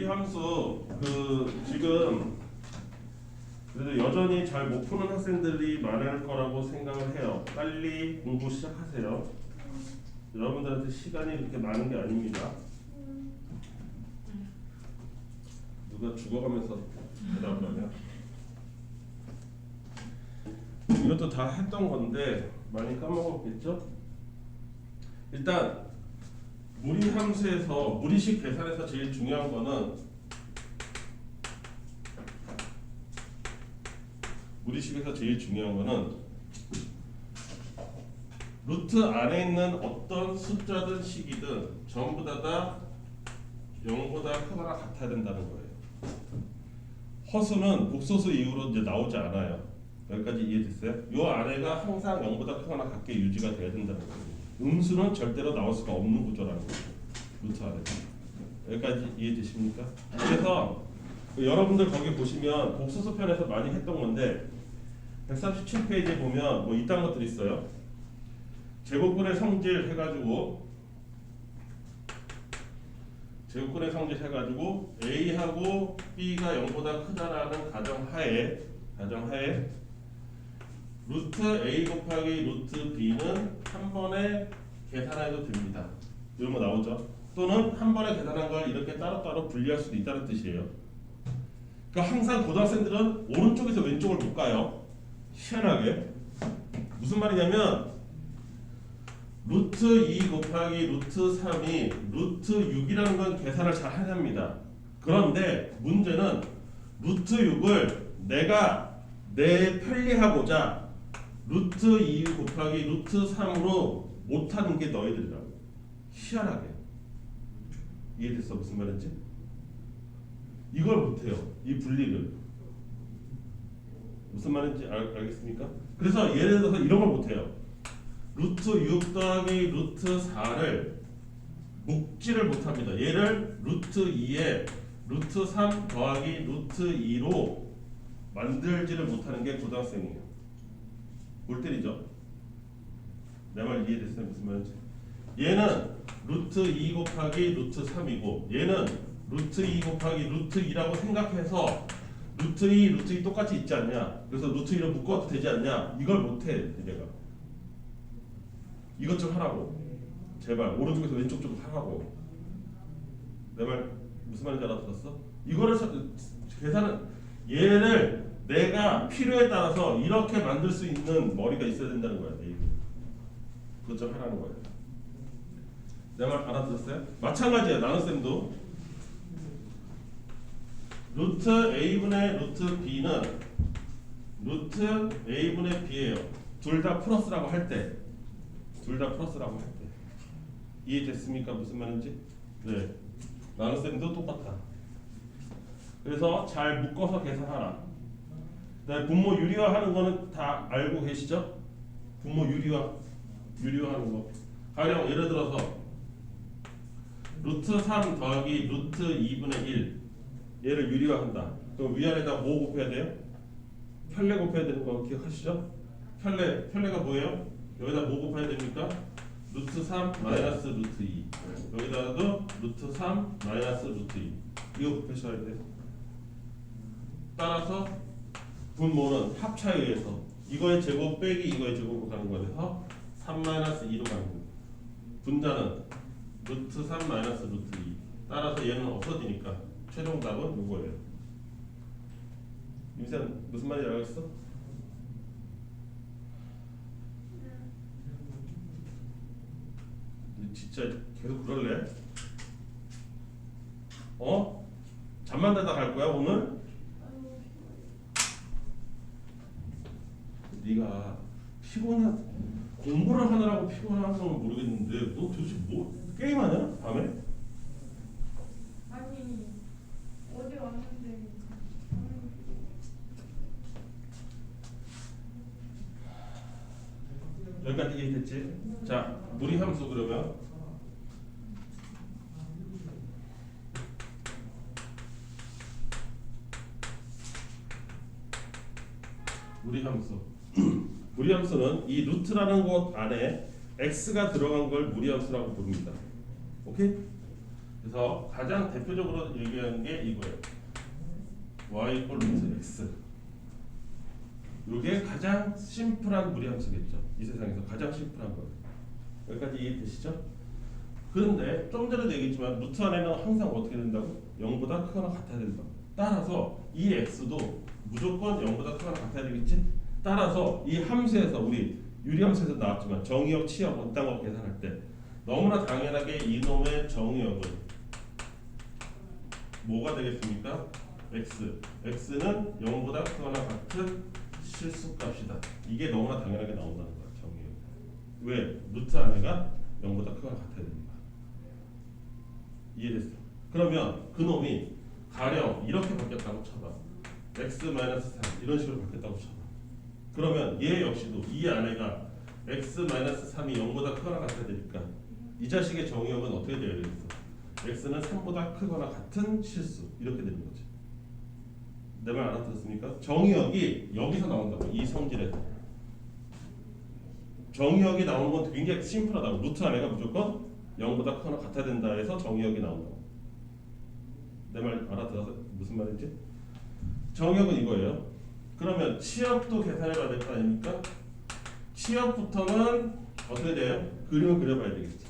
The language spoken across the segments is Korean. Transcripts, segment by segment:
함수 지금 그래도 여전히 잘 못 푸는 학생들이 많을 거라고 생각을 해요. 빨리 공부 시작하세요. 여러분들한테 시간이 그렇게 많은 게 아닙니다. 누가 죽어가면서 대답을 하냐? 이것도 다 했던 건데 많이 까먹었겠죠? 일단 무리 함수에서 무리식 계산에서 제일 중요한 거는 무리식에서 제일 중요한 거는 루트 안에 있는 어떤 숫자든 식이든 전부 다 0보다 크거나 같아야 된다는 거예요. 허수는 복소수 이후로 이제 나오지 않아요. 여기까지 이해됐어요? 이 안에가 항상 0보다 크거나 같게 유지가 돼야 된다는 거예요. 음수는 절대로 나올 수가 없는 구조라는 거예요. 루트 안에. 여기까지 이해되십니까? 그래서 여러분들 거기 보시면 복소수 편에서 많이 했던 건데 137페이지에 보면 뭐 이딴 것들이 있어요. 제곱근의 성질 해가지고 A하고 B가 0보다 크다라는 가정하에 루트 A 곱하기 루트 B는 한 번에 계산해도 됩니다. 이런 거 나오죠. 또는 한 번에 계산한 걸 이렇게 따로따로 분리할 수도 있다는 뜻이에요. 그러니까 항상 고등학생들은 오른쪽에서 왼쪽을 못 가요. 희한하게. 무슨 말이냐면 루트 2 곱하기 루트 3이 루트 6이라는 건 계산을 잘 해냅니다. 그런데 문제는 루트 6을 내가 내 편리하고자 루트 2 곱하기 루트 3으로 못하는 게 너희들이라고. 희한하게. 이해됐어? 무슨 말인지? 이걸 못해요. 이 분리를. 무슨 말인지 알겠습니까? 그래서 예를 들어서 이런 걸 못해요. 루트 6 더하기 루트 4를 묶지를 못합니다. 얘를 루트 2에 루트 3 더하기 루트 2로 만들지를 못하는 게 고등학생이에요. 골 때리죠? 내 말 이해됐어요? 무슨 말인지? 얘는 루트 2 곱하기 루트 3이고 얘는 루트 2 곱하기 루트 2라고 생각해서 루트 2 똑같이 있지 않냐? 그래서 루트 2를 묶어도 되지 않냐? 이걸 못해 얘가. 이것 좀 하라고. 제발 오른쪽에서 왼쪽 좀 하라고. 내 말 무슨 말인지 알아들었어? 이거를 계산은 얘를 내가 필요에 따라서 이렇게 만들 수 있는 머리가 있어야 된다는 거야. 그것 좀 하라는 거야. 내 말 알아들었어요? 마찬가지야. 나눗셈도 루트 A분의 루트 B는 루트 A분의 B예요. 둘 다 플러스라고 할 때. 이해됐습니까? 무슨 말인지? 네. 나눗셈도 똑같아. 그래서 잘 묶어서 계산하라. 분모 유리화하는 거는 다 알고 계시죠? 분모 유리화하는 거. 가령 예를 들어서 루트 3 더하기 루트 2분의 1 얘를 유리화한다. 그럼 위아래다 뭐 곱해야 돼요? 편례 곱해야 되는 거 기억하시죠? 편례가 뭐예요? 여기다 뭐 곱해야 됩니까? 루트 3 마이너스 루트 2 여기다가도 루트 3 마이너스 루트 2 이거 곱하셔야 돼요. 따라서 분모는 합차에 의해서 이거의 제곱 빼기 이거의 제곱으로 가는 거라서 3 마이너스 2로 가는 거예요. 분자는 루트 3 마이너스 루트 2 따라서 얘는 없어지니까 최종 답은 이거예요. 임쌤 무슨 말인지 알겠어? 진짜 계속 그럴래? 잠만 자다 갈 거야 오늘? 네가 피곤한 공부를 하느라고 피곤한 건 모르겠는데 너 도대체 뭐 게임하냐 밤에? 아니 어제 왔는데 여기까지 이해됐지? 자 무리 함수 그러면 무리함수는 이 루트라는 곳 안에 x가 들어간 걸 무리함수라고 부릅니다. 오케이? 그래서 가장 대표적으로 얘기하는 게 이거예요. y 이퀄 루트 x. 이게 가장 심플한 무리함수겠죠. 이 세상에서 가장 심플한 거. 여기까지 이해되시죠? 그런데 좀 전에도 얘기했지만 루트 안에는 항상 어떻게 된다고? 0보다 크거나 같아야 된다. 따라서 이 x도 무조건 0보다 크거나 같아야 되겠지? 따라서 이 함수에서 우리 유리함수에서 나왔지만 정의역, 치역, 원당법 계산할 때 너무나 당연하게 이놈의 정의역은 뭐가 되겠습니까? x. x는 0보다 크거나 같은 실수값이다. 이게 너무나 당연하게 나온다는 거야. 정의역. 왜? 루트 안에가 0보다 크거나 같아야 됩니다. 이해됐어? 그러면 그놈이 가령 이렇게 바뀌었다고 쳐봐. x-3 이런 식으로 바뀌었다고 쳐봐. 그러면 얘 역시도 이 안에가 x-3이 0보다 크거나 같아야 되니까 이 자식의 정의역은 어떻게 되어야 되겠어? x는 3보다 크거나 같은 실수 이렇게 되는 거지. 내 말 알아들었습니까? 정의역이 여기서 나온다고. 이 성질에서 정의역이 나오는 건 굉장히 심플하다고. 루트 안에가 무조건 0보다 크거나 같아야 된다 해서 정의역이 나온다고. 내 말 알아들어서 무슨 말인지? 정의역은 이거예요. 그러면 치역도 계산해 봐야 될 거 아닙니까? 치역부터는 어떻게 돼요? 그림을 그려봐야 되겠죠.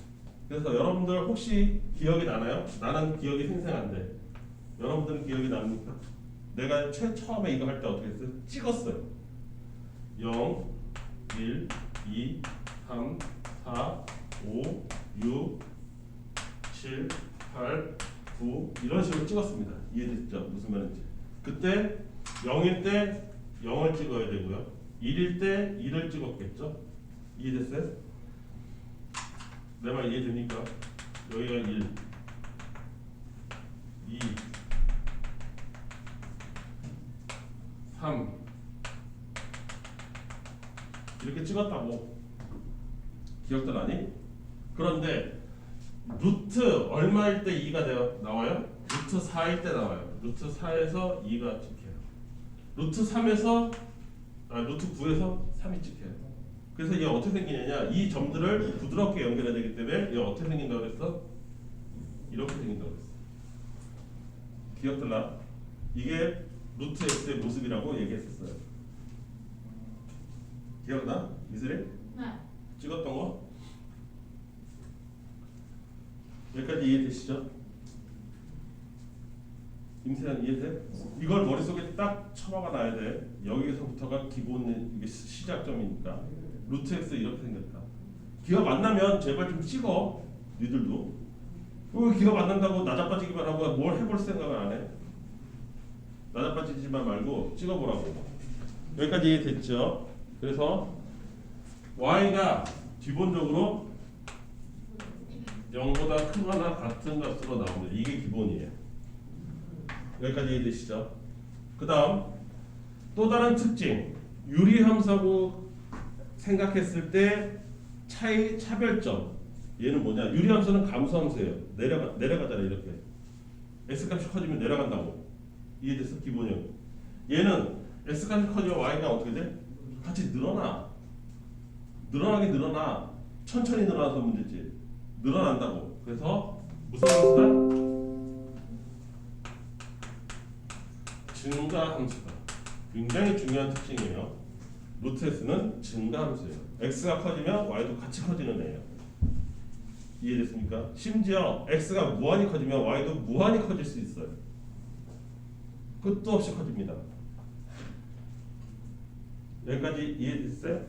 그래서 여러분들 혹시 기억이 나나요? 나는 기억이 생생한데 여러분들은 기억이 납니까? 내가 처음에 이거 할 때 어떻게 했어요? 찍었어요. 0, 1, 2, 3, 4, 5, 6, 7, 8, 9 이런 식으로 찍었습니다. 이해됐죠? 무슨 말인지. 그때 0일 때 0을 찍어야 되고요. 1일 때 1을 찍었겠죠? 이해됐어요? 내 말 이해됩니까? 여기가 1, 2, 3 이렇게 찍었다고. 기억도 나니? 그런데 루트 얼마일 때 2가 나와요? 루트 4일 때 나와요. 루트 4에서 2가 찍혀요. 루트 3에서 루트 9에서 3이 찍혀요. 그래서 얘 어떻게 생기냐냐, 이 점들을 부드럽게 연결해야 되기 때문에 얘 어떻게 생긴다고 그랬어? 이렇게 생긴다고 그랬어. 기억들 나? 이게 루트 x의 모습이라고 얘기했었어요. 기억나? 이슬이? 네. 찍었던 거? 여기까지 이해되시죠? 임세현 이해돼? 이걸 머릿속에 딱 쳐박아 놔야 돼. 여기서부터가 기본 이게 시작점이니까. 루트 x 이렇게 생겼다. 기억 안 나면 제발 좀 찍어. 니들도. 기억 안 난다고 나자빠지기만 하고 뭘 해볼 생각을 안 해? 나자빠지지만 말고 찍어보라고. 여기까지 이해됐죠? 그래서 y가 기본적으로 0보다 크거나 같은 값으로 나옵니다. 이게 기본이에요. 여기까지 이해되시죠? 그 다음 또 다른 특징, 유리함수하고 생각했을 때 차별점. 얘는 뭐냐? 유리함수는 감소함수예요. 내려가잖아 이렇게. x값이 커지면 내려간다고. 이해됐어? 기본형. 얘는 x값이 커지면 y가 어떻게 돼? 같이 늘어나. 늘어나긴 늘어나. 천천히 늘어나서 문제지. 늘어난다고. 그래서 무슨 함수다? 증가함수다. 굉장히 중요한 특징이에요. 루트 x는 증가함수예요. x가 커지면 y도 같이 커지는 애예요. 이해됐습니까? 심지어 x가 무한히 커지면 y도 무한히 커질 수 있어요. 끝도 없이 커집니다. 여기까지 이해됐어요?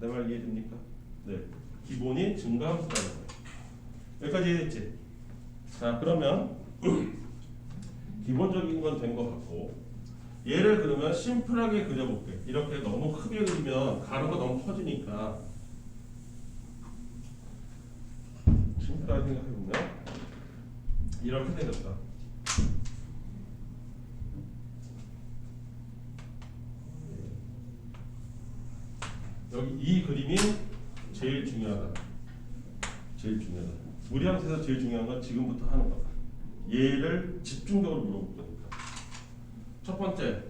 내 말 이해됩니까? 네. 기본이 증가함수라는 거예요. 여기까지 이해됐지? 자, 그러면 기본적인 건 된 것 같고, 얘를 그러면 심플하게 그려볼게. 이렇게 너무 크게 그리면 가로가 너무 커지니까 심플하게 생각해보면 이렇게 생겼다. 여기 이 그림이 제일 중요하다. 제일 중요하다. 무리함수에서 제일 중요한 건 지금부터 하는 거다. 얘를 집중적으로 물어볼 거니까. 첫 번째,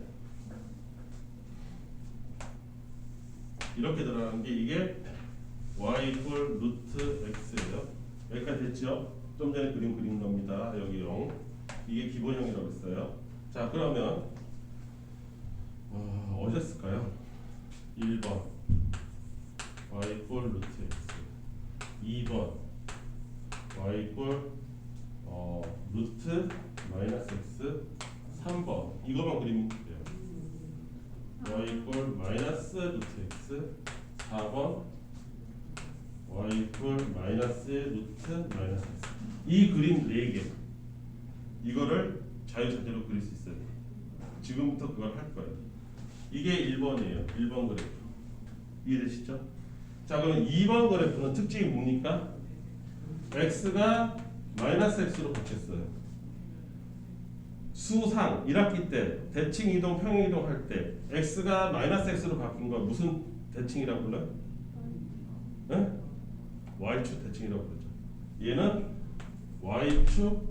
이렇게 들어가는 게 이게 y 이퀄 루트 x예요. 여기까지 됐죠? 좀 전에 그린 겁니다. 여기 0. 이게 기본형이라고 했어요. 자, 그러면 어디였을까요? 1번 y 이꼴 루트 x, 2번 y 이꼴 루트 마이너스 x, 3번 이거만 그리면 돼요. y 이꼴 마이너스 루트 x, 4번 y 이꼴 마이너스 루트 마이너스 x. 이 그림 4개 이거를 자유자재로 그릴 수 있어요. 지금부터 그걸 할 거예요. 이게 1번이에요. 1번 그래프. 이해되시죠? 자, 그럼 2번 그래프는 특징이 뭡니까? x가 마이너스 x로 바뀌었어요. 수상 1학기 때 대칭 이동, 평행 이동 할 때 x가 마이너스 x로 바뀐 걸 무슨 대칭이라고 불러요? 네? y축 대칭이라고 그러죠. 얘는 y축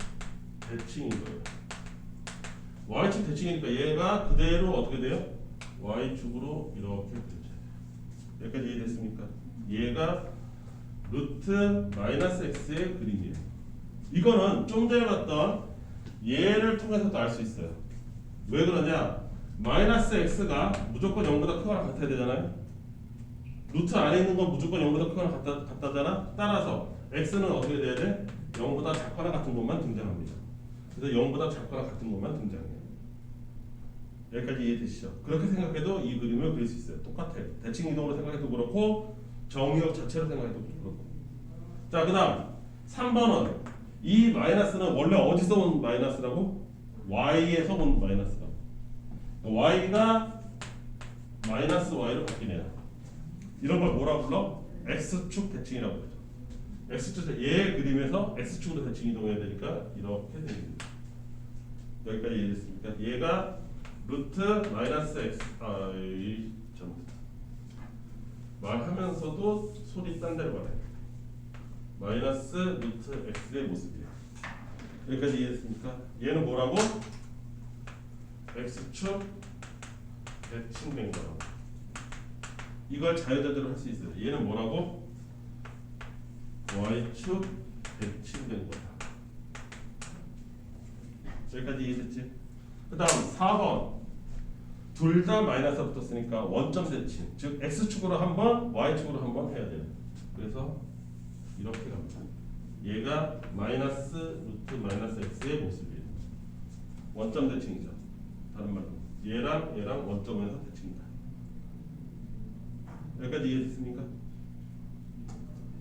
대칭인 거예요. y축 대칭이니까 얘가 그대로 어떻게 돼요? y축으로 이렇게 되죠. 여기까지 이해됐습니까? 얘가 루트 마이너스 x의 그림이에요. 이거는 좀 전에 봤던 얘를 통해서도 알 수 있어요. 왜 그러냐? 마이너스 x가 무조건 0보다 크거나 같아야 되잖아요. 루트 안에 있는 건 무조건 0보다 크거나 같다잖아. 따라서 x는 어떻게 돼야 돼? 0보다 작거나 같은 것만 등장합니다. 그래서 0보다 작거나 같은 것만 등장해요. 여기까지 이해되시죠? 그렇게 생각해도 이 그림을 그릴 수 있어요. 똑같아요. 대칭 이동으로 생각해도 그렇고 정의역 자체로 생각해도 그렇고. 자, 그 다음 3번은 이 마이너스는 원래 어디서 온 마이너스라고? y에서 온 마이너스라고. y가 마이너스 y로 바뀌네요. 이런 걸 뭐라 불러? x축 대칭이라고 그러죠. x축 얘 그림에서 x축으로 대칭 이동해야 되니까 이렇게 됩니다. 여기까지 이해됐습니까? 얘가 루트 마이너스 x 말하면서도 소리 딴 데로 가네. 마이너스 루트 x의 모습이에요. 여기까지 이해됐습니까? 얘는 뭐라고? x축 대칭된 거라고. 이걸 자유자재로 할 수 있어요. 얘는 뭐라고? y축 대칭된 거다. 여기까지 이해됐지? 그 다음 4번 둘 다 마이너스 붙었으니까 원점 대칭, 즉 x축으로 한번 y축으로 한번 해야 돼요. 그래서 이렇게 갑니다. 얘가 마이너스 루트 마이너스 x의 모습이에요. 원점 대칭이죠. 다른 말로 얘랑 원점에서 대칭이다. 여기까지 이해됐습니까?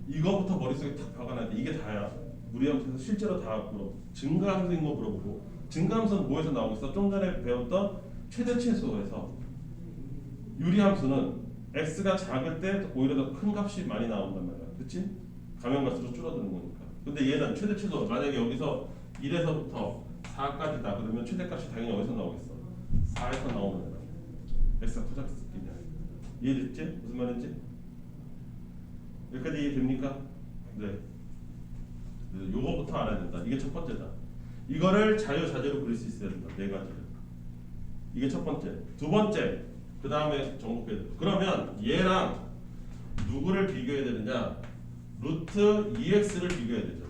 이거부터 머릿속에 탁 박아놔야 돼. 이게 다야. 무리함수에서 실제로 다 물어. 증가함수인 거 물어보고. 증가함수는 뭐에서 나오고 있어? 좀 전에 배웠던 최대치수에서 유리함수는 x가 작을 때 오히려 더 큰 값이 많이 나온단 말이야. 그렇지? 가면 갈수록 줄어드는 거니까. 근데 얘는 최대치수 만약에 여기서 1에서부터 4까지다 그러면 최대값이 당연히 어디서 나오겠어? 4에서 나오는 거야. x가 커졌기 때문에. 이해됐지? 무슨 말인지? 여기까지 이해됩니까? 네. 요거부터 알아야 된다. 이게 첫 번째다. 이거를 자유자재로 그릴 수 있어야 된다. 네 가지를. 이게 첫 번째. 두 번째. 그 다음에 정복해야 된다. 그러면 얘랑 누구를 비교해야 되느냐? 루트 2x를 비교해야 되죠.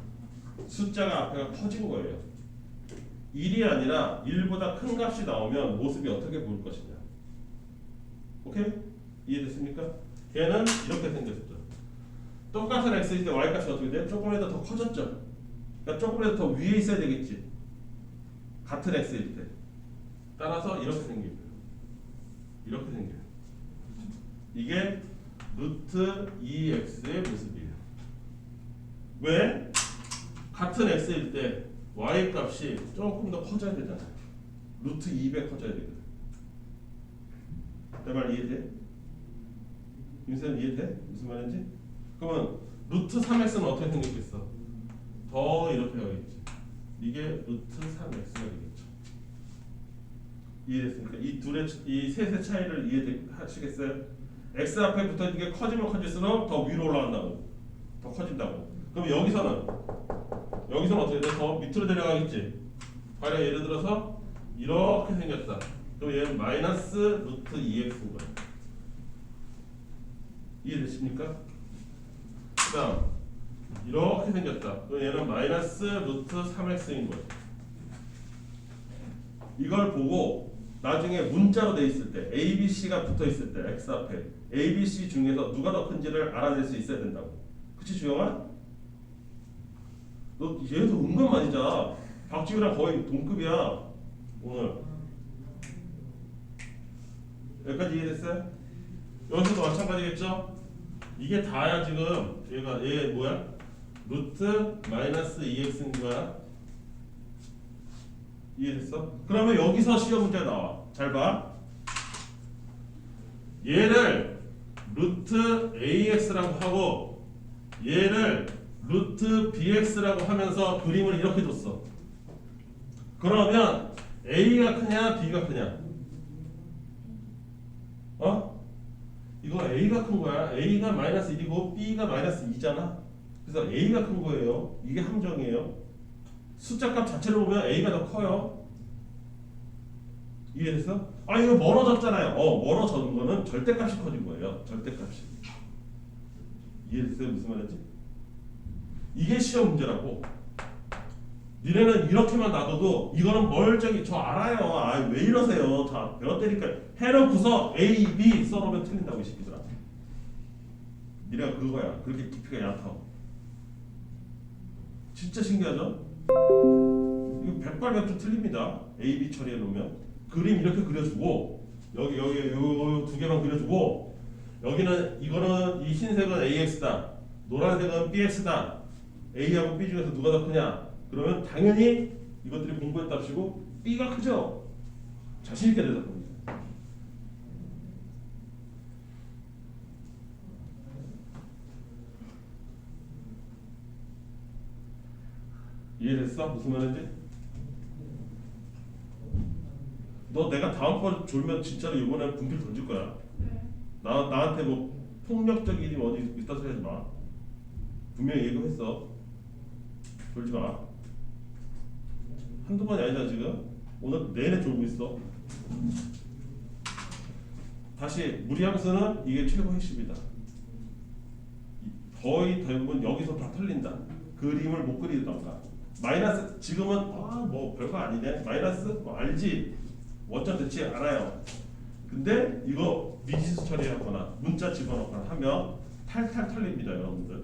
숫자가 앞에가 커진 거예요. 1이 아니라 1보다 큰 값이 나오면 모습이 어떻게 보일 것이냐. 오케이? 이해됐습니까? 걔는 이렇게 생겼죠. 똑같은 x일 때 y값이 어떻게 돼? 조금이라도 더 커졌죠. 그러니까 조금이라도 더 위에 있어야 되겠지. 같은 x일 때. 따라서 이렇게 생겨요. 이렇게 생겨요. 이게 루트 2x의 모습이에요. 왜? 같은 x일 때 y 값이 조금 더 커져야 되잖아요. 루트 2배 커져야 되거든. 내 말 이해돼? 윤쌤 이해돼? 무슨 말인지? 그러면 루트 3x는 어떻게 생겼겠어? 더 이렇게 가겠지. 이게 루트 3x가 되겠죠. 이해됐습니까? 이 셋의 차이를 이해하시겠어요? x 앞에 붙어있는 게 커지면 커질수록 더 위로 올라간다고. 더 커진다고. 그럼 여기서는 어떻게 돼? 더 밑으로 내려가겠지. 만약 예를 들어서 이렇게 생겼다. 그럼 얘는 마이너스 루트 2x인 거야. 이해되십니까? 그 다음 이렇게 생겼다. 그럼 얘는 마이너스 루트 3x인 거죠. 이걸 보고 나중에 문자로 돼 있을 때 A, B, C가 붙어 있을 때 x 앞에 A, B, C 중에서 누가 더 큰지를 알아낼 수 있어야 된다고. 그치 주영아? 너 얘도 은근 많이 자. 박지우랑 거의 동급이야 오늘. 여기까지 이해됐어요? 여기서도 마찬가지겠죠? 이게 다야 지금. 얘 뭐야? 루트 마이너스 2x인 거야. 이해됐어? 그러면 여기서 시험 문제 나와. 잘 봐. 얘를 루트 ax라고 하고 얘를 루트 bx라고 하면서 그림을 이렇게 줬어. 그러면 a가 크냐 b가 크냐? 어? 이거 a가 큰 거야. a가 마이너스 1이고 b가 마이너스 2잖아. 그래서 a가 큰 거예요. 이게 함정이에요. 숫자 값 자체로 보면 a가 더 커요. 이해됐어? 아 이거 멀어졌잖아요. 멀어진 거는 절대값이 커진 거예요. 절대값이. 이해됐어요? 무슨 말인지? 이게 시험 문제라고. 니네는 이렇게만 놔둬도 이거는 멀쩡히 저 알아요. 아 왜 이러세요? 다 배웠다니까. 해놓고서 A, B 써놓으면 틀린다고 이 새끼들아. 니네가 그거야. 그렇게 깊이가 얕아. 진짜 신기하죠? 이거 백발백중 틀립니다. A, B 처리해 놓으면 그림 이렇게 그려주고 여기 요 두 개만 그려주고 여기는 이거는 이 흰색은 AX다. 노란색은 BX다. A하고 B 중에서 누가 더 크냐? 그러면 당연히 이것들이 공부했답시고 B가 크죠. 자신 있게 대답합니다. 이해됐어? 무슨 말인지? 너 내가 다음번 졸면 진짜로 이번에 분필 던질 거야. 네. 나한테 뭐 폭력적인 어디 있다 소리 하지 마. 분명히 예고했어. 졸지 마. 한두 번이 아니잖아 지금. 오늘 내내 졸고 있어. 다시 무리함수는 이게 최고 핵심이다. 거의 대부분 여기서 다 틀린다. 그림을 못 그리던가. 마이너스 지금은 뭐 별거 아니네. 마이너스 뭐 알지. 원점 대치 알아요. 근데 이거 미지수 처리하거나 문자 집어넣거나 하면 탈탈 털립니다 여러분들.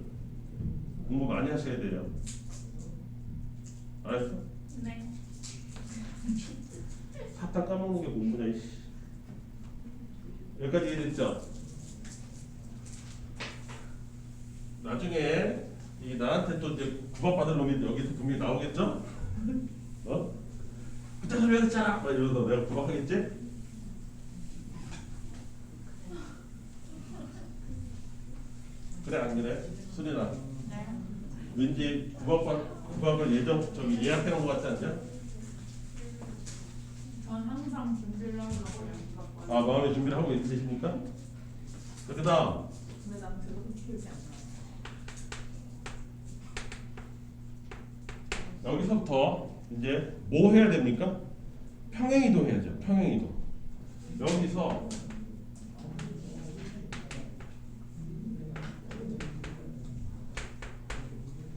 공부 많이 하셔야 돼요. 알았어? 네. 사탕 까먹는 게 공부냐 이씨. 여기까지 이해됐죠? 나중에 이 나한테 또 이제 구박받을 놈이 여기서 분명히 나오겠죠? 그때 소리 했잖아! 막 이러면서 내가 구박하겠지? 그래 안 그래? 순이나 네. 왠지 구박을 예약해 놓은 것 같지 않냐? 전 항상 준비를 하고 나가요. 아 마음의 준비를 하고 있으십니까? 그 다음 근데 난 그거 키우지 않아. 여기서부터 이제 뭐 해야 됩니까? 평행이동 해야죠. 평행이동. 여기서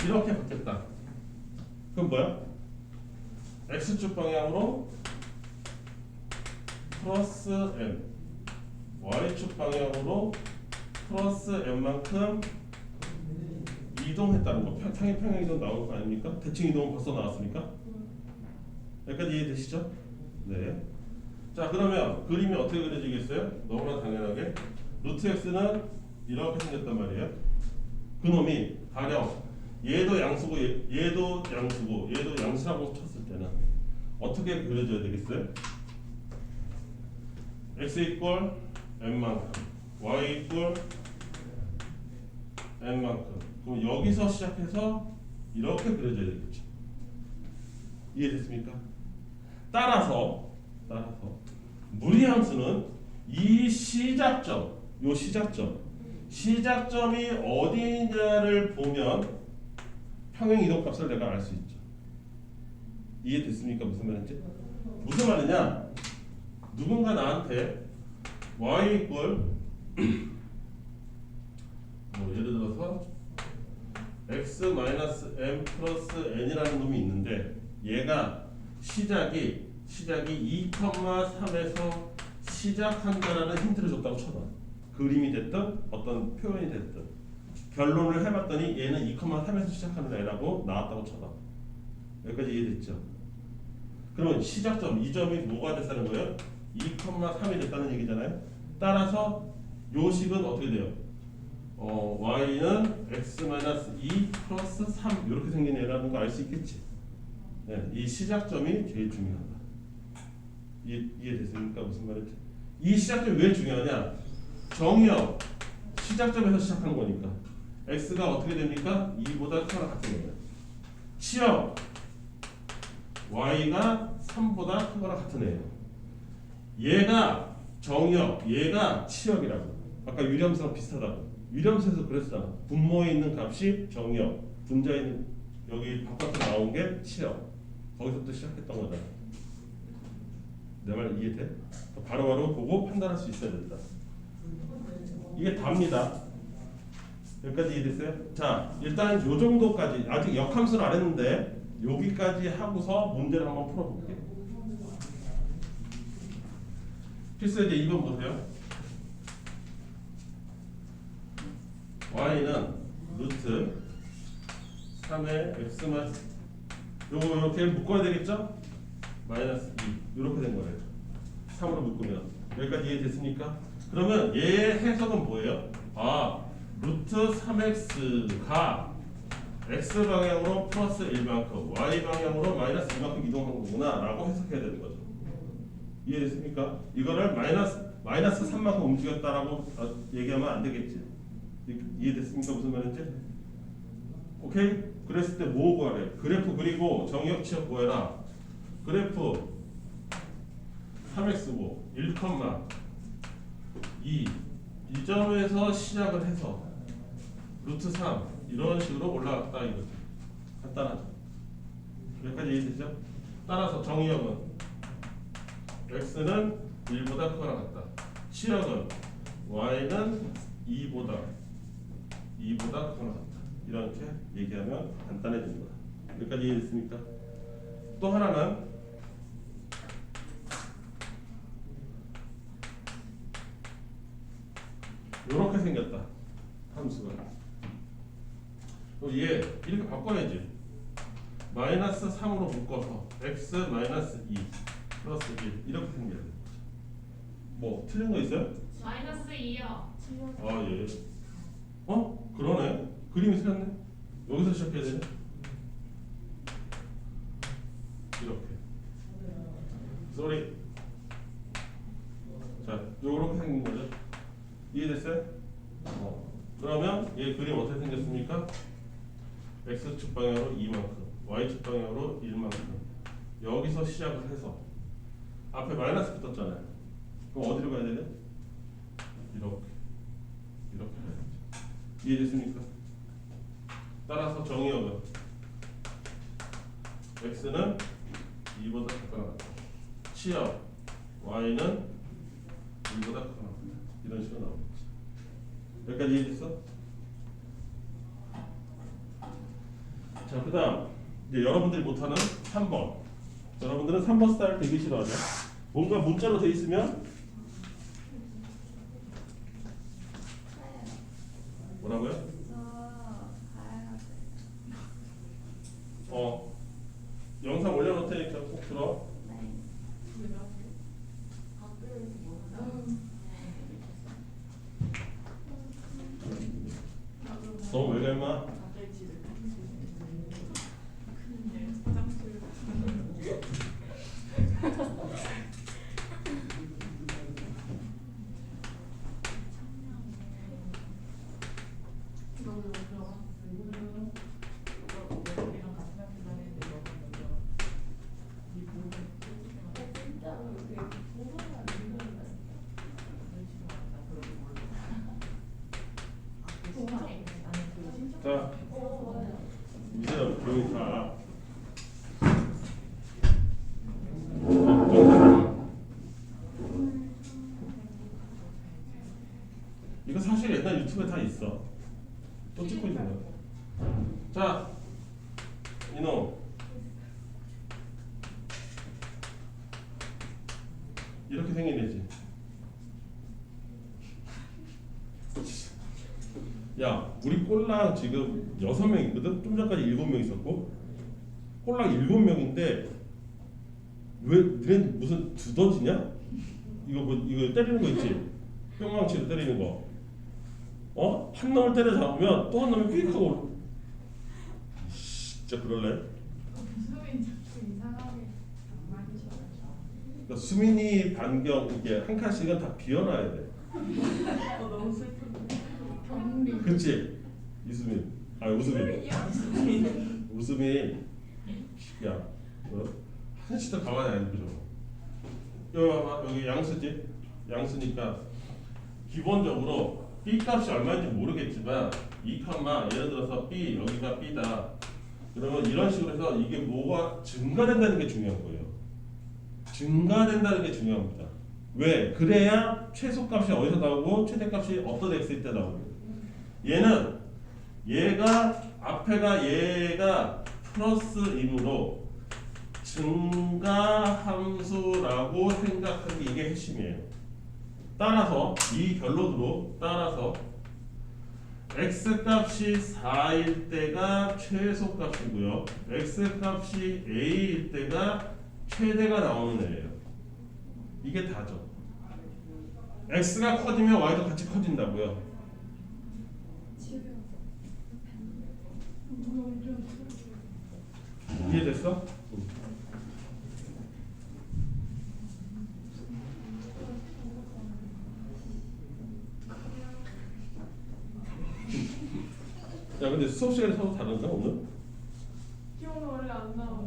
이렇게 바뀌었다. 그럼 뭐야? x축 방향으로 플러스 m, y축 방향으로 플러스 m만큼 이동했다는 거. 평행 이동 나올 거 아닙니까? 대칭 이동은 벌써 나왔으니까. 여기까지 이해되시죠? 네. 자 그러면 그림이 어떻게 그려지겠어요? 너무나 당연하게 루트 x는 이렇게 생겼단 말이에요. 그놈이 가령 얘도 양수고 얘도 양수고 얘도 양수라고 쳤을 때는 어떻게 그려져야 되겠어요? x 이꼴 n만큼 y 이꼴 n만큼. 그럼 여기서 시작해서 이렇게 그려져야 되겠죠. 이해됐습니까? 따라서 무리함수는 이 시작점, 요 시작점이 어디냐를 보면 평행 이동 값을 내가 알 수 있죠. 이해됐습니까? 무슨 말인지? 무슨 말이냐? 누군가 나한테 y 이꼴 뭐 예를 들어서 x 마이너스 m 플러스 n이라는 놈이 있는데 얘가 시작이 2,3에서 시작한다라는 힌트를 줬다고 쳐봐. 그림이 됐든 어떤 표현이 됐든 결론을 해봤더니 얘는 2,3에서 시작하는 애라고 나왔다고 쳐봐. 여기까지 이해됐죠? 그러면 시작점 이 점이 뭐가 됐다는 거예요? 2,3이 됐다는 얘기잖아요. 따라서 요 식은 어떻게 돼요? y는 x-2 플러스 3 이렇게 생긴 애라는 거 알 수 있겠지. 네, 이 시작점이 제일 중요하다. 이해됐습니까? 무슨 말인지. 이 시작점이 왜 중요하냐? 정의역 시작점에서 시작한 거니까 x가 어떻게 됩니까? 2보다 크거나 같은 거예요. 치역 y가 3보다 크거나 같은 애예요. 얘가 정의역, 얘가 치역이라고. 아까 유렴수랑 비슷하다고. 유렴수에서 그랬잖아. 분모에 있는 값이 정의역, 분자에 있는 여기 바깥으로 나온 게 치역. 거기서부터 시작했던 거잖아. 내 말 이해돼? 바로바로 보고 판단할 수 있어야 된다. 이게 답니다. 여기까지 이해됐어요? 자, 일단 요 정도까지 아직 역함수를 안 했는데 여기까지 하고서 문제를 한번 풀어볼게요. 필수제 2번 보세요. y는 루트 3의 x만 요거 이렇게 묶어야 되겠죠? 마이너스 2 이렇게 된 거예요. 3으로 묶으면 여기까지 이해됐습니까? 그러면 얘의 해석은 뭐예요? 루트 3x가 x 방향으로 플러스 1만큼 y 방향으로 마이너스 2만큼 이동한 거구나 라고 해석해야 되는 거죠. 이해됐습니까? 이거를 마이너스 3만큼 움직였다라고 얘기하면 안 되겠지. 이해됐습니까? 무슨 말인지? 오케이? 그랬을 때 뭐 구하래? 그래프 그리고 정의역 치역 구해라. 그래프 3x고 1,2 이 점에서 시작을 해서 루트 3 이런 식으로 올라갔다 이거죠. 간단하죠. 여기까지 이해되죠? 따라서 정의역은 x는 1보다 크거나 같다. 치역은 y는 2보다 크거나 같다. 이렇게 얘기하면 간단해집니다. 여기까지 이해됐습니까? 또 하나는 이렇게 생겼다. 함수가. 얘 이렇게 바꿔야지. 마이너스 3으로 묶어서 x 마이너스 2 플러스 1 이렇게 생겨야 돼. 뭐 틀린 거 있어요? 마이너스 2요. 예. 그러네. 그림이 틀렸네. 여기서 시작해야 되네. 이렇게. 쏘리. 자, 요렇게 생긴 거죠. 이해됐어요? 그러면 얘 그림 어떻게 생겼습니까? x축 방향으로 2만큼, y축 방향으로 1만큼. 여기서 시작을 해서 앞에 마이너스 붙었잖아요. 그럼 어디로 가야 되냐? 이렇게 가야죠. 이해됐습니까? 따라서 정의역은 x는 2보다 크거나 같다. 치역 y는 2보다 크거나 같다. 이런 식으로 나오는 거죠. 여기까지 이해됐어? 자, 그 다음 이제 여러분들이 못하는 3번. 여러분들은 3번 스타일 되게 싫어하죠. 뭔가 문자로 돼 있으면 뭐라고요? 영상 올려놓을 테니까 꼭 들어. 너무 왜 닮아? 자, 이제 조용히 자. 이거 사실 옛날 유튜브에 다 있어. 또 찍고 있는 거야. 자, 이놈 이렇게 생긴 애지. 야, 우리 꼴랑 지금 6명이거든? 좀 전까지 7명 있었고 꼴랑 7명인데 왜 너네 무슨 두더지냐? 이거 때리는 거 있지? 뿅망치로 때리는 거. 어? 한 놈을 때려잡으면 또 한 놈이 휙 하고 진짜 그럴래? 수민 자꾸 이상하게 장난이셔. 그러니까 수민이 반경 이게 한 칸씩은 다 비워놔야 돼. 너무 슬픈데. 경리. 그치? 이수민. 아 우수민. 우수민. 야, 한시도 가만히 안 있죠. 여기 봐봐. 여기 양수지? 양수니까 기본적으로 B 값이 얼마인지 모르겠지만 이 칸만 예를 들어서 B 여기가 B다. 그러면 이런 식으로 해서 이게 뭐가 증가된다는 게 중요한 거예요. 증가된다는 게 중요합니다. 왜? 그래야 최소값이 어디서 나오고 최대값이 어떤 x일 때 나오고. 얘가 앞에가 얘가 플러스이므로 증가함수라고 생각하는 게 이게 핵심이에요. 따라서 이 결론으로 따라서 x값이 4일 때가 최소값이고요. x값이 a일 때가 최대가 나오는 애예요. 이게 다죠. x가 커지면 y도 같이 커진다고요. 이해됐어? 야, 근데 수업 시간에 서로 다른가 오늘? 기억은 원래 안 나와.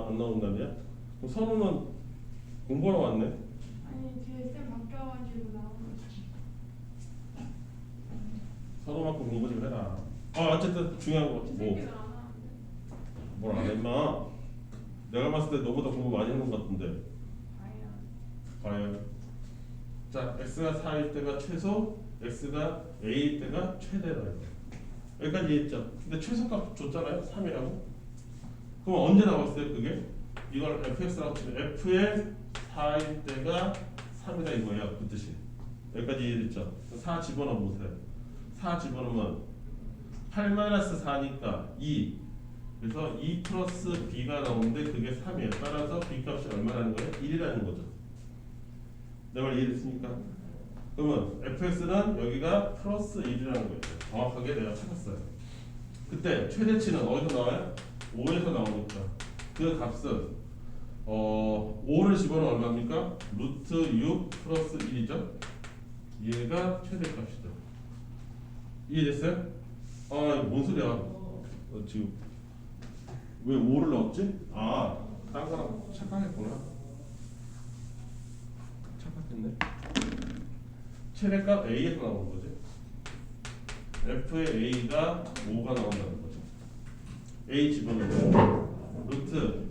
안 나온다냐? 그럼 선우는 공부하러 왔네. 아니 뒤에 쌤 바뀌어가지고 나오는. 선우만큼 공부 좀 해라. 어쨌든 중요한 거 뭐? 쌤이 안 하는데. 뭘 안 했나? 내가 봤을 때 너보다 공부 많이 했는 것 같은데. 과연. 자, x가 4일 때가 최소, x가 a일 때가 최대다. 여기까지 이해했죠? 근데 최소값 줬잖아요. 3이라고. 그럼 언제 나왔어요? 그게? 이걸 fx라고 치면 f의 4일 때가 3이다 이거예요. 그 뜻이. 여기까지 이해됐죠? 4 집어넣어 보세요. 4 집어넣으면 8-4니까 2. 그래서 2 플러스 b가 나오는데 그게 3이에요. 따라서 b 값이 얼마라는 거예요? 1이라는 거죠. 내 말 이해됐습니까? 그러면 fx는 여기가 플러스 1이라는 거예요. 정확하게 내가 찾았어요. 그때 최대치는 어디서 나와요? 5에서 나오니까 그 값은 5를 집어넣으면 얼마입니까? 루트 6 플러스 1이죠? 얘가 최대값이죠. 이해됐어요? 뭔 소리야? 지금 왜 5를 넣었지? 딴 거랑 착각했구나. 착각했네. 최대값 A에서 나오는 거지. F의 A가 5가 나온다는 거죠. A 집어넣으면 루트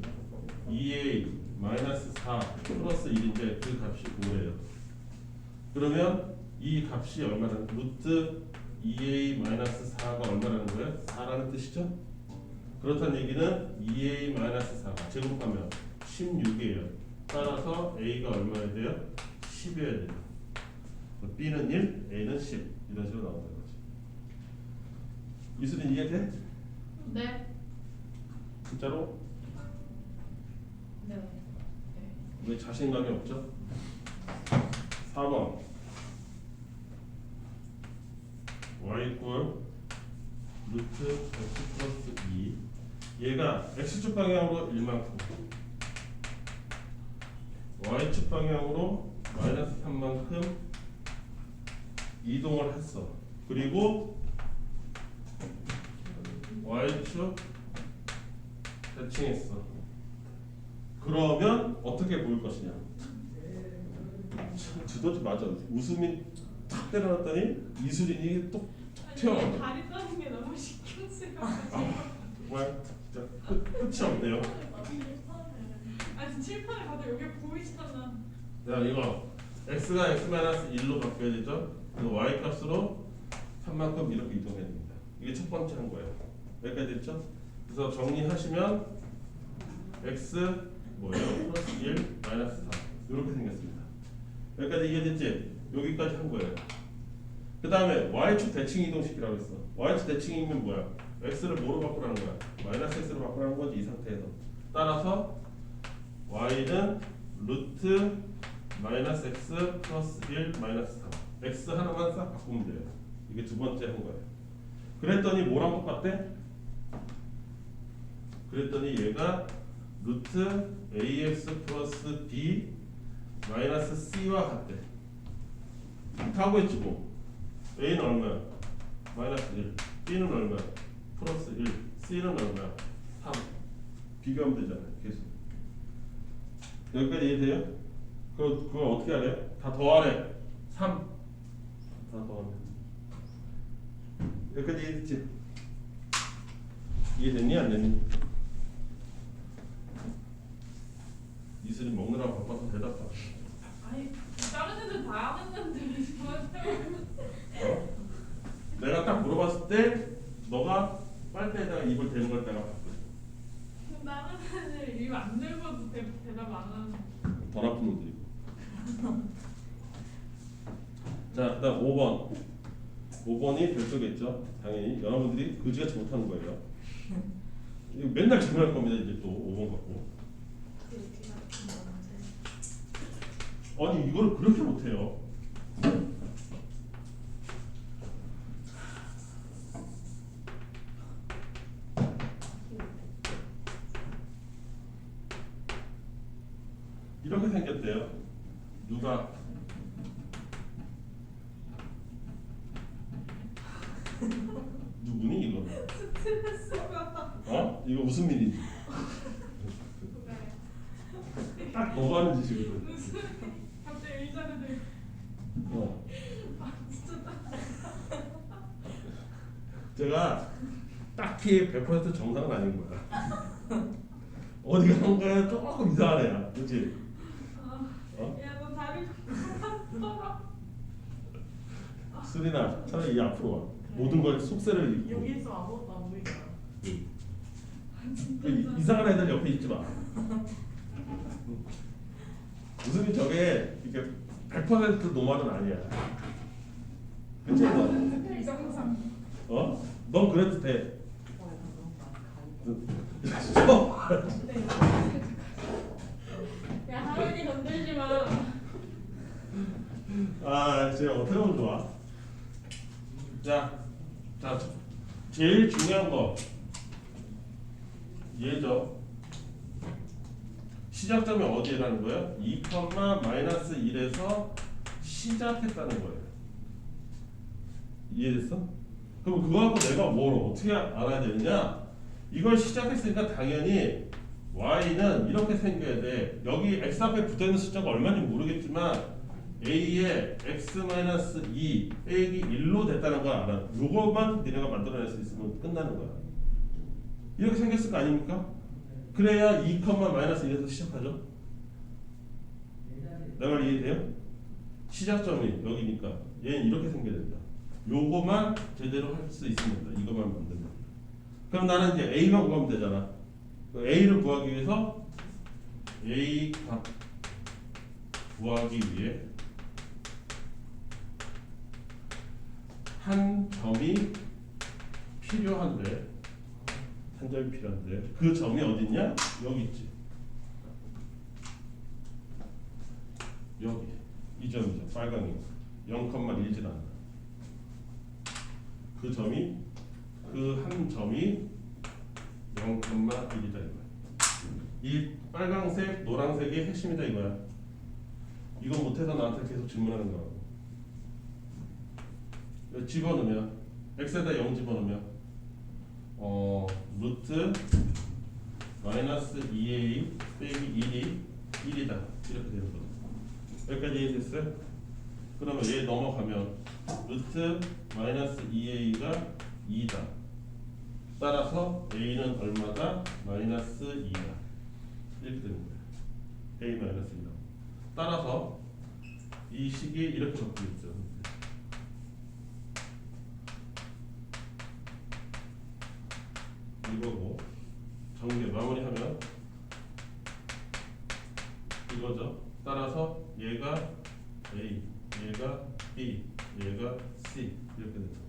2A 마이너스 4 플러스 1인데 그 값이 5예요. 그러면 이 값이 얼마나? 루트 2A 마이너스 4가 얼마라는 거예요? 4라는 뜻이죠? 그렇다는 얘기는 2A 마이너스 4가 제곱하면 16이에요. 따라서 A가 얼마야 돼요? 10이어야 돼요. B는 1, A는 10 이런 식으로 나오는 거지. 이수린 이해돼? 네. 진짜로? 네. 왜 자신감이 없죠? 4번 y 이퀄 루트 x 플러스 2 얘가 x축 방향으로 1만큼 y축 방향으로 마이너스 3만큼 이동을 했어. 그리고 y축 대칭했어. 그러면 어떻게 보일 것이냐? 참 두더지 맞아. 웃음이 탁 때려놨더니 이수린이 또 튀어나온다. 다리 떠는 게 너무 신경쓰여. 정말 진짜 끝이 없네요. 아니 칠판에 봐도 여기 보이시잖아. 자, 이거 x가 x-1로 바뀌어야 되죠? 그리고 y 값으로 3만큼 이렇게 이동해야 됩니다. 이게 첫 번째 한 거예요. 여기까지 됐죠? 그래서 정리하시면 x 뭐예요? 플러스 1 마이너스 4 이렇게 생겼습니다. 여기까지 이해됐지? 여기까지 한 거예요. 그 다음에 y축 대칭 이동시키라고 했어. y축 대칭이면 뭐야? x를 뭐로 바꾸라는 거야? 마이너스 x로 바꾸라는 거지 이 상태에서. 따라서 y는 루트 마이너스 x 플러스 1 마이너스 3 x 하나만 싹 바꾸면 돼요. 이게 두 번째 한 거예요. 그랬더니 뭐랑 똑같대? 그랬더니 얘가 루트 ax 플러스 b 마이너스 c와 같대. 하고 있지 뭐. a는 얼마야? 마이너스 1 b는 얼마야? 플러스 1 c는 얼마야? 3 비교하면 되잖아요. 계속 여기까지 이해돼요? 그걸 어떻게 하래? 다 더하래. 3 다 더하면 여기까지 이해됐지? 이해됐니 안 됐니? 이슬이 먹느라고 바빠서 대답하. 아니 다른 애들 다 하는데 저한테 내가 딱 물어봤을 때 너가 빨대에다가 입을 대는 걸 내가 봤거든. 다른 애들 입 안 들고도 대답 안 하는. 더 나쁜 놈들이고. 자, 그다음 5번. 5번이 별도겠죠. 당연히 여러분들이 그지같이 못하는 거예요. 이거 맨날 질문할 겁니다. 이제 또 5번 갖고. 아니 이걸 그렇게 못해요. 이렇게 생겼대요. 누가 누구니 이거? 스트레스가. 어? 이거 무슨 일인지. 딱 너가 하는 짓이거든. 무슨 갑자기 의자를 들고. 어. 아 진짜. 제가 딱히 100% 정상은 아닌 거야. 어디가 뭔가 조금 이상한 애야. 그렇지? 어? 야너 다리 좀 떨어. 수리나 차라리 이 앞으로 와. 모든 걸 속세를 입고. 여기서 아무것도 안 보이잖아. 그 이상한 애들 옆에 있지 마. 무슨 저게 이게 100% 노말은 아니야. 그치? 너? 이상상. 어? 넌 그래도 돼. 야 하은이 건들지 마. 아, 진짜 어떻게 하면 좋아? 자, 제일 중요한 거 얘죠. 시작점이 어디라는 거예요? 2, 마이너스 1에서 시작했다는 거예요. 이해됐어? 그럼 그거 갖고 내가 뭘 어떻게 알아야 되느냐? 이걸 시작했으니까 당연히 y는 이렇게 생겨야 돼. 여기 x 앞에 붙어있는 숫자가 얼마인지 모르겠지만 a에 x-2 빼기 1로 됐다는 걸 알아. 요것만 니네가 만들어낼 수 있으면 끝나는 거야. 이렇게 생겼을 거 아닙니까? 그래야 2, 마이너스 1에서 시작하죠. 내 말 이해돼요? 시작점이 여기니까 얘는 이렇게 생겨야 된다. 요거만 제대로 할 수 있습니다. 이것만 만들면. 그럼 나는 이제 a만 구하면 되잖아. a를 구하기 위해서 a 값 구하기 위해 한 점이 필요한데 한 점이 필요한데 그 점이 어딨냐? 여기 있지. 여기 이 점이죠. 빨강이 0,1질 않나. 그 점이 그 한 점이 0,1이다 이거야. 이 빨강색, 노란색이 핵심이다 이거야. 이거 못해서 나한테 계속 질문하는 거라고. 집어넣으면 x에다 0 집어넣으면 루트 마이너스 2a 빼기 1이 1이다 이렇게 되는 거죠. 여기까지 이해됐어요? 그러면 얘 넘어가면 루트 마이너스 2a가 2다. 따라서 a는 얼마다? 마이너스 2다. 이렇게 되는 거예요. a 마이너스 2다. 따라서 이 식이 이렇게 적혀 있죠. 이거고 정리 마무리하면 이거죠. 따라서 얘가 A, 얘가 B, 얘가 C 이렇게 된다.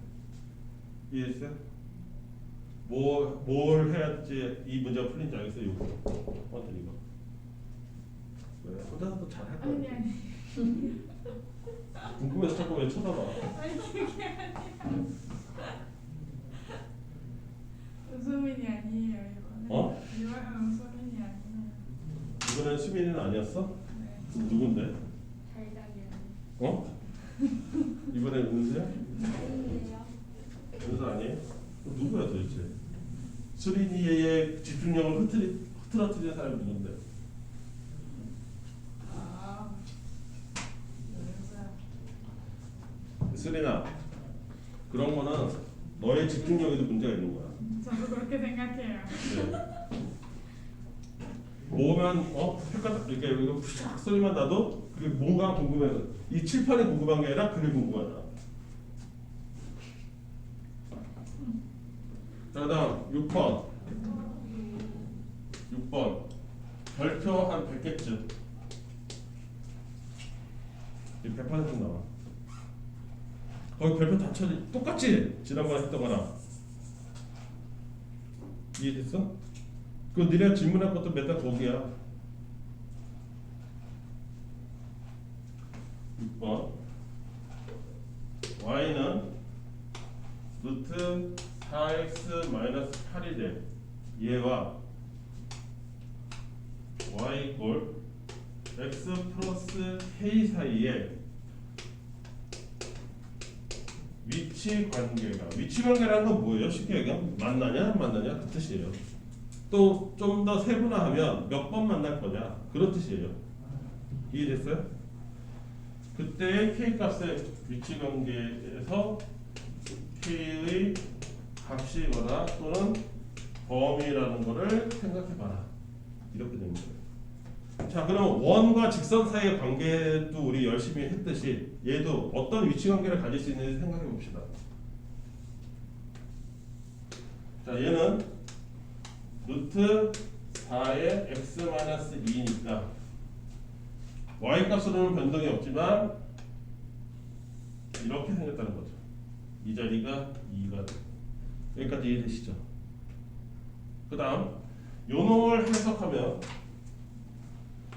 이해했어요? 뭘 해야지 이 문제가 풀린지 알겠어요? 이거 완전 이거. 왜 혼자서도 잘할 거야. 아니 궁금해서 자꾸 왜 쳐다봐? 아니 그게 아니라 웃음인이 아니에요 이거는. 어? 이거는 웃음인이 아니에요. 이번엔 수민이는 아니었어? 네. 누군데? 달달이요. 어? 이번엔 은수야? 아닌데요. 은수 아니에요? 그럼 누구야 도대체? 수린이의 집중력을 흐트러뜨리는 사람이 누군데? 아. 그래서 수린아, 그런 거는 너의 집중력에도 문제가 있는 거야. 저도 그렇게 생각해요. 네. 모으면 헷갈려 이렇게 이거 푸샥 소리만 나도 그게 뭔가 궁금해서 이 칠판이 궁금한 게 아니라 그게 궁금하다. 자, 그다음 6번. 6번 별표 한 100개쯤. 이 100% 나와. 거기 별표 다 쳐져 똑같지? 지난번에 했던 거랑. 이해됐어? 그 니네가 질문할 것도 맨날 거기야. 6번 y는 루트 4x-8이 돼. 얘와 y 이꼴 x 플러스 k 사이에 위치 관계가, 위치 관계라는 건 뭐예요? 쉽게 얘기하면 만나냐 안 만나냐 그 뜻이에요. 또 좀 더 세분화하면 몇 번 만날 거냐 그런 뜻이에요. 이해됐어요? 그때의 k 값의 위치 관계에서 k의 값이거나 또는 범위라는 거를 생각해봐라. 이렇게 되는 거예요. 자, 그럼 원과 직선 사이의 관계도 우리 열심히 했듯이 얘도 어떤 위치 관계를 가질 수 있는지 생각해 봅시다. 자, 얘는 루트 4의 x-2니까 y 값으로는 변동이 없지만 이렇게 생겼다는 거죠. 이 자리가 2가 돼. 여기까지 이해되시죠? 그 다음 요놈을 해석하면,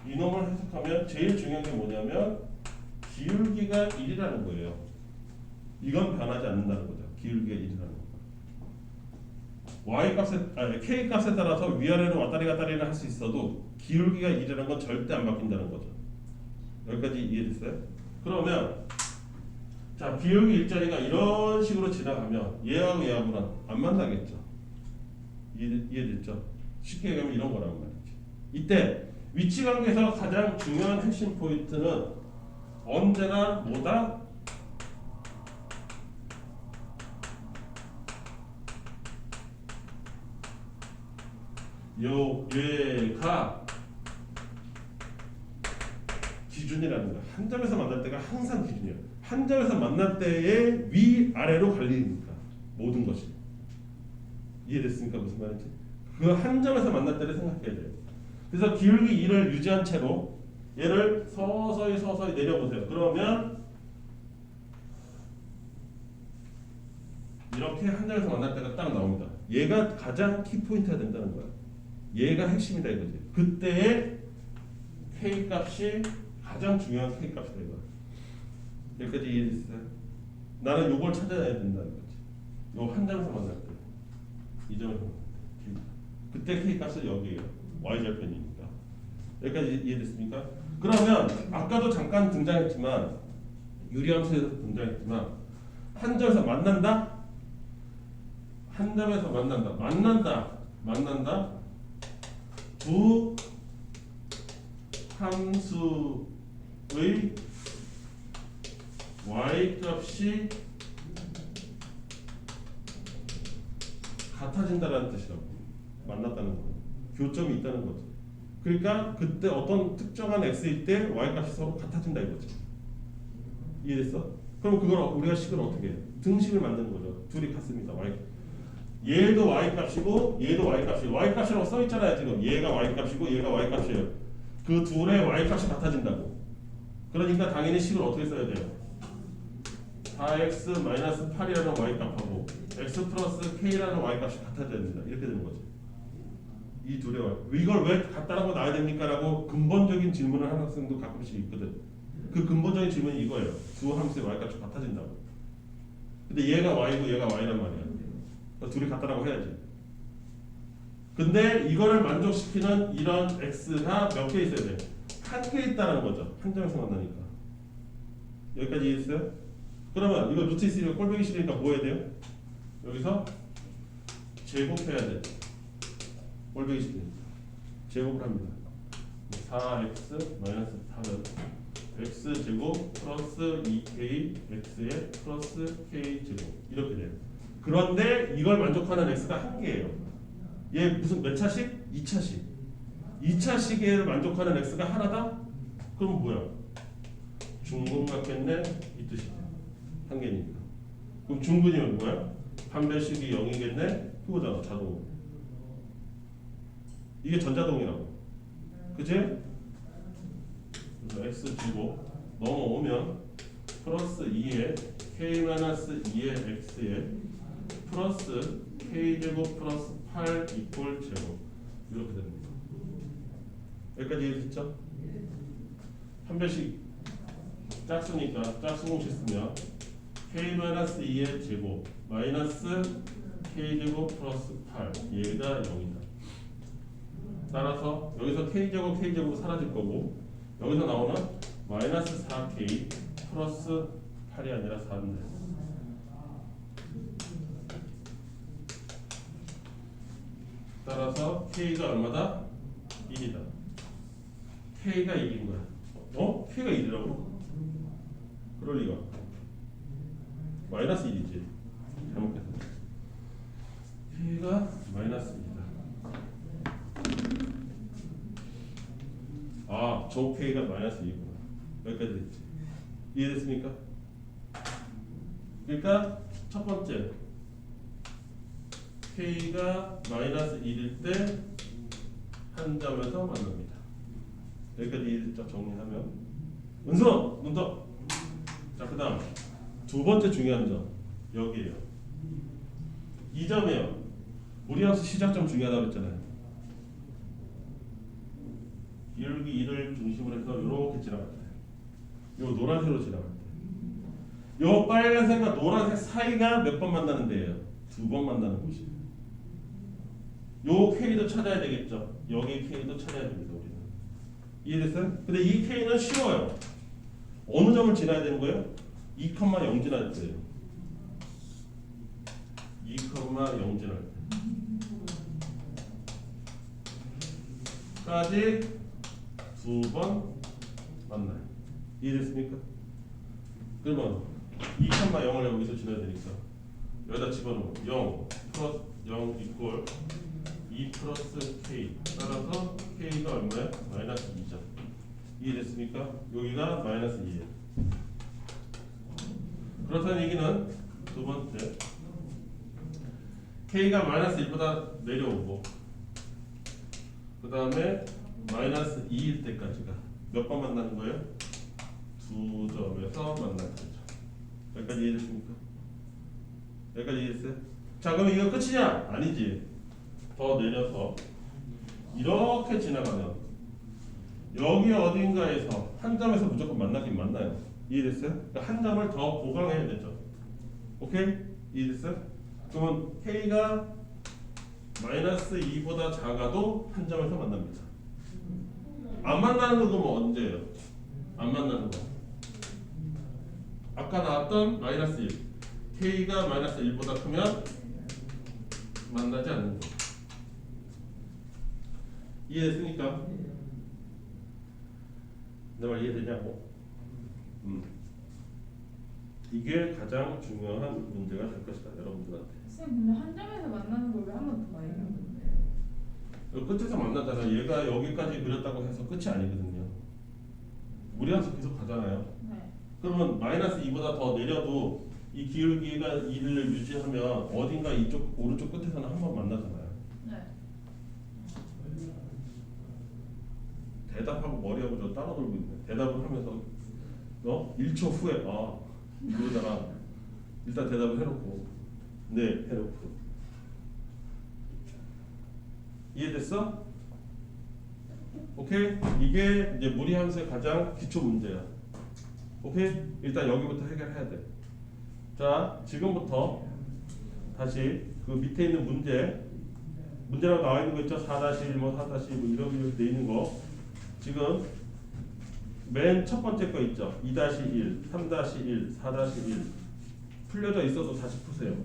이놈을 해석하면 제일 중요한 게 뭐냐면 기울기가 1이라는 거예요. 이건 변하지 않는다는 거죠. 기울기가 1이라는 거. y 값에, 아니 k 값에 따라서 위아래로 왔다리 갔다리를 할 수 있어도 기울기가 1이라는 건 절대 안 바뀐다는 거죠. 여기까지 이해됐어요? 그러면 자, 기울기 일자리가 이런 식으로 지나가면 얘하고 얘하고는 안 만나겠죠. 이해됐죠? 쉽게 얘기하면 이런 거란 말이지. 이때 위치 관계에서 가장 중요한 핵심 포인트는 언제나 뭐다? 얘가 기준이라는 거야. 한 점에서 만날 때가 항상 기준이야. 한 점에서 만날 때의 위아래로 갈리니까 모든 것이. 이해됐습니까? 무슨 말인지? 그 한 점에서 만날 때를 생각해야 돼요. 그래서 기울기 2를 유지한 채로 얘를 서서히 내려보세요. 그러면 이렇게 한 점에서 만날 때가 딱 나옵니다. 얘가 가장 키포인트가 된다는 거야. 얘가 핵심이다 이거지. 그때의 K 값이 가장 중요한 K 값이다 이거야. 여기까지 이해됐어요? 나는 요걸 찾아야 된다는 거지. 요 한 점에서 만날 때, 이 점에서 만날 때, 그때 K 값은 여기에요. y절편이니까. 여기까지 이해됐습니까? 그러면 아까도 잠깐 등장했지만 유리함수에서 등장했지만 한 점에서 만난다? 한 점에서 만난다. 두 함수의 y 값이 같아진다라는 뜻이라고. 만났다는 거. 교점이 있다는 거죠. 그러니까 그때 어떤 특정한 x일 때 y 값이 서로 같아진다 이거죠. 이해됐어? 그럼 그걸 우리가 식을 어떻게 해? 등식을 만드는 거죠. 둘이 같습니다. y 얘도 y값이고 얘도 y값이에요. y값이라고 써 있잖아요. 지금 얘가 y값이고 얘가 y값이에요. 그 둘의 y값이 같아진다고. 그러니까 당연히 식을 어떻게 써야 돼요? 4x-8이라는 y값하고 x 플러스 k라는 y값이 같아야 됩니다. 이렇게 되는 거죠. 이 둘의 y. 이걸 왜 같다라고 나와야 됩니까? 라고 근본적인 질문을 하는 학생도 가끔씩 있거든. 그 근본적인 질문이 이거예요. 두 함수의 y값이 같아진다고. 근데 얘가 y고 얘가 y란 말이야. 둘이 같다라고 해야지. 근데 이거를 만족시키는 이런 x가 몇 개 있어야 돼? 한 개 있다는 거죠. 한 점에서 만나니까. 여기까지 이해했어요? 그러면 이거 루트 있으니까 꼴보기 싫으니까 뭐 해야 돼요? 여기서 제곱해야 돼. 꼴보기 싫으니까 제곱을 합니다. 4x-8은 x제곱 플러스 2k x에 플러스 k제곱 이렇게 돼요. 그런데 이걸 만족하는 x가 한 개예요. 얘 무슨 몇 차식? 2차식. 2차식을 만족하는 x가 하나다? 그럼 뭐야? 중근 같겠네? 이 뜻이야. 한 개니까. 그럼 중근이면 뭐야? 판별식이 0이겠네? 그거잖아, 자동. 이게 전자동이라고. 그치? 그래서 x제곱 넘어오면 플러스 2에 k-2의 x에 플러스 k제곱 플러스 8 이퀄 제곱 이렇게 됩니다. 여기까지 이해됐죠? 판별식 짝수니까 짝수 공식 쓰면 k-2의 제곱 마이너스 k제곱 플러스 8 얘가 0이다. 따라서 여기서 k제곱 k제곱 사라질 거고 여기서 나오는 마이너스 4k 플러스 8이 아니라 4인데 따라서 k가 얼마다? 1이다. k가 1인 거야. 어? k가 1이라고? 그럴 리가. 마이너스 1이지. 잘못했어. k가 마이너스 1이다. 아, 저 k가 마이너스 2구나. 여기까지 됐지. 이해됐습니까? 그러니까 첫 번째 k가 마이너스 1일 때 한 점에서 만납니다. 여기까지 이해됐죠? 정리하면 은서! 문터! 자, 그 다음 두 번째 중요한 점 여기에요. 이 점이에요. 무리함수 시작점 중요하다고 했잖아요. 기울기 1을 중심으로 해서 이렇게 지나갈 때, 요 노란색으로 지나갈 때, 요 빨간색과 노란색 사이가 몇 번 만나는 데예요? 두 번 만나는 곳이에요. 요 K도 찾아야 되겠죠. 여기 K도 찾아야 됩니다. 우리는. 이해됐어요? 근데 이 K는 쉬워요. 어느 점을 지나야 되는 거예요? 2,0 지날 때예요. 2,0 지날 때. 까지 두 번 만나요. 이해됐습니까? 그러면 2,0을 여기서 지나야 되니까 여기다 집어넣으면 0 플러스 0 이퀄 2 플러스 k 따라서 k가 얼마야? 마이너스 2죠. 이해됐습니까? 여기가 마이너스 2예요. 그렇다는 얘기는 두 번째 k가 마이너스 1보다 내려오고 그 다음에 마이너스 2일 때까지가 몇 번 만나는 거예요? 두 점에서 만나는 거죠. 여기까지 이해됐습니까? 여기까지 이해됐어요? 자, 그럼 이거 끝이냐? 아니지. 더 내려서 이렇게 지나가면 여기 어딘가에서 한 점에서 무조건 만나긴 만나요. 이해됐어요? 그러니까 한 점을 더 보강해야 되죠. 오케이? 이해됐어요? 그러면 K가 마이너스 2보다 작아도 한 점에서 만납니다. 안 만나는 거 그러면 언제예요? 안 만나는 거. 아까 나왔던 마이너스 1. K가 마이너스 1보다 크면 만나지 않는 거. 이해됐습니까? 내 말 이해되냐고? 이게 가장 중요한 문제가 될 것이다, 여러분들한테. 선생님 근데 한 점에서 만나는 걸 왜 한 번 더 말해요? 끝에서 만나잖아. 얘가 여기까지 그렸다고 해서 끝이 아니거든요. 무리함수 계속 가잖아요. 네. 그러면 마이너스 2보다 더 내려도 이 기울기가 1을 유지하면 어딘가 이쪽 오른쪽 끝에서는 한 번 만나잖아요. 네. 대답하고 머리하고 저 따라 돌고 있네. 대답을 하면서 1초 후에 이러다가 일단 대답을 해놓고 네 해놓고 이해됐어? 오케이? 이게 이제 무리함수의 가장 기초 문제야. 오케이? 일단 여기부터 해결해야 돼. 자, 지금부터 다시 그 밑에 있는 문제라고 나와 있는 거 있죠? 4-1, 뭐 4-2 뭐 이렇게 돼 있는 거. 지금 맨 첫 번째 거 있죠? 2-1, 3-1, 4-1 풀려져 있어도 다시 푸세요.